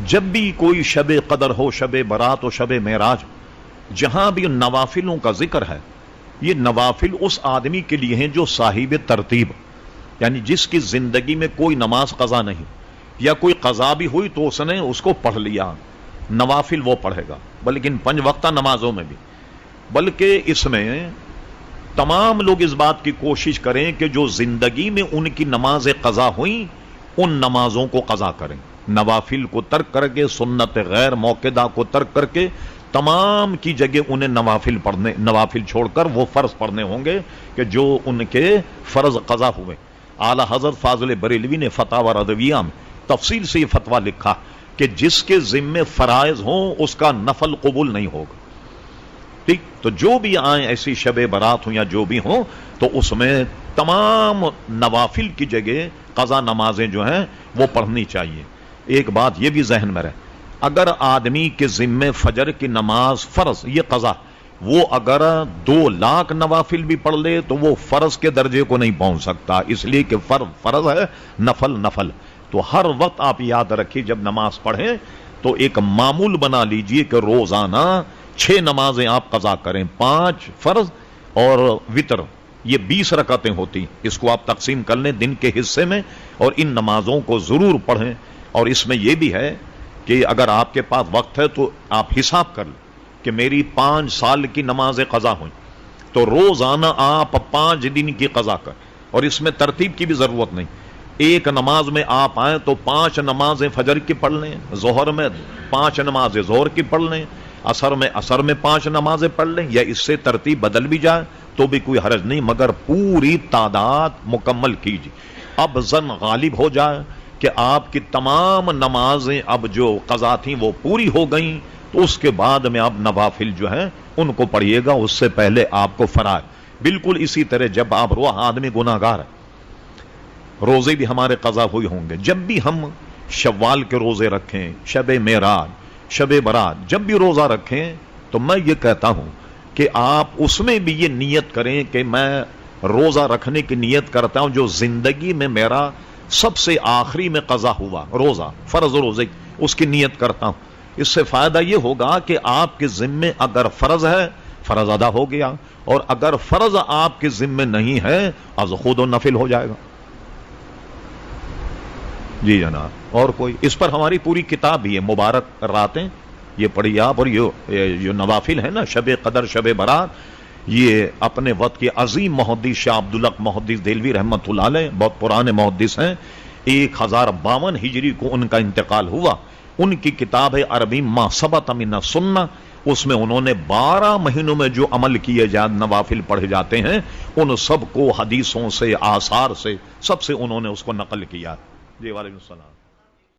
جب بھی کوئی شب قدر ہو، شب برات ہو، شب معراج، جہاں بھی نوافلوں کا ذکر ہے، یہ نوافل اس آدمی کے لیے ہیں جو صاحب ترتیب، یعنی جس کی زندگی میں کوئی نماز قضا نہیں، یا کوئی قضا بھی ہوئی تو اس نے اس کو پڑھ لیا، نوافل وہ پڑھے گا، بلکہ 5 وقتہ نمازوں میں بھی، بلکہ اس میں تمام لوگ اس بات کی کوشش کریں کہ جو زندگی میں ان کی نمازیں قضا ہوئیں ان نمازوں کو قضا کریں، نوافل کو ترک کر کے، سنت غیر موقدہ کو ترک کر کے، تمام کی جگہ انہیں نوافل چھوڑ کر وہ فرض پڑھنے ہوں گے کہ جو ان کے فرض قضا ہوئے۔ اعلی حضرت فاضل بریلوی نے فتاوی رضویہ میں تفصیل سے یہ فتویٰ لکھا کہ جس کے ذمے فرائض ہوں اس کا نفل قبول نہیں ہوگا۔ ٹھیک، تو جو بھی آئیں ایسی شب برات ہوں یا جو بھی ہوں تو اس میں تمام نوافل کی جگہ قضا نمازیں جو ہیں وہ پڑھنی چاہیے۔ ایک بات یہ بھی ذہن میں رہے، اگر آدمی کے ذمے فجر کی نماز فرض یہ قضا، وہ اگر 2 لاکھ نوافل بھی پڑھ لے تو وہ فرض کے درجے کو نہیں پہنچ سکتا، اس لیے کہ فرض ہے، نفل نفل۔ تو ہر وقت آپ یاد رکھیے جب نماز پڑھیں تو ایک معمول بنا لیجئے کہ روزانہ 6 نمازیں آپ قضا کریں، 5 فرض اور وتر، یہ 20 رکعتیں ہوتی، اس کو آپ تقسیم کر لیں دن کے حصے میں اور ان نمازوں کو ضرور پڑھیں۔ اور اس میں یہ بھی ہے کہ اگر آپ کے پاس وقت ہے تو آپ حساب کر لیں کہ میری 5 سال کی نمازیں قضا ہوئیں تو روزانہ آپ 5 دن کی قضا کر، اور اس میں ترتیب کی بھی ضرورت نہیں، ایک نماز میں آپ آئیں تو 5 نمازیں فجر کی پڑھ لیں، ظہر میں 5 نمازیں ظہر کی پڑھ لیں، عصر میں 5 نمازیں پڑھ لیں، یا اس سے ترتیب بدل بھی جائے تو بھی کوئی حرج نہیں، مگر پوری تعداد مکمل کیجیے۔ اب ظن غالب ہو جائے کہ آپ کی تمام نمازیں اب جو قضا تھیں وہ پوری ہو گئیں تو اس کے بعد میں آپ نوافل جو ہیں ان کو پڑھیے گا، اس سے پہلے آپ کو فرائض۔ بالکل اسی طرح جب آپ آدمی گناہ گار ہے، روزے بھی ہمارے قضا ہوئے ہوں گے، جب بھی ہم شوال کے روزے رکھیں، شب معراج، شب برات، جب بھی روزہ رکھیں تو میں یہ کہتا ہوں کہ آپ اس میں بھی یہ نیت کریں کہ میں روزہ رکھنے کی نیت کرتا ہوں جو زندگی میں میرا سب سے آخری میں قضا ہوا روزہ، فرض روزے، اس کی نیت کرتا ہوں۔ اس سے فائدہ یہ ہوگا کہ آپ کے ذمے اگر فرض ہے فرض ادا ہو گیا، اور اگر فرض آپ کے ذمے نہیں ہے از خود و نفل ہو جائے گا۔ جی جناب، اور کوئی اس پر ہماری پوری کتاب بھی ہے، مبارک راتیں، یہ پڑھیے آپ، اور یہ نوافل ہے نا، شب قدر، شب برات، یہ اپنے وقت کے عظیم محدث شاہ عبدالحق محدث دہلوی رحمۃ اللہ علیہ، بہت پرانے محدث ہیں، 1052 ہجری کو ان کا انتقال ہوا۔ ان کی کتاب ہے عربی ما ثبت من السنہ، اس میں انہوں نے 12 مہینوں میں جو عمل کیے جاتے نوافل پڑھے جاتے ہیں ان سب کو حدیثوں سے، آثار سے، سب سے انہوں نے اس کو نقل کیا۔ جی وعلیکم السلام۔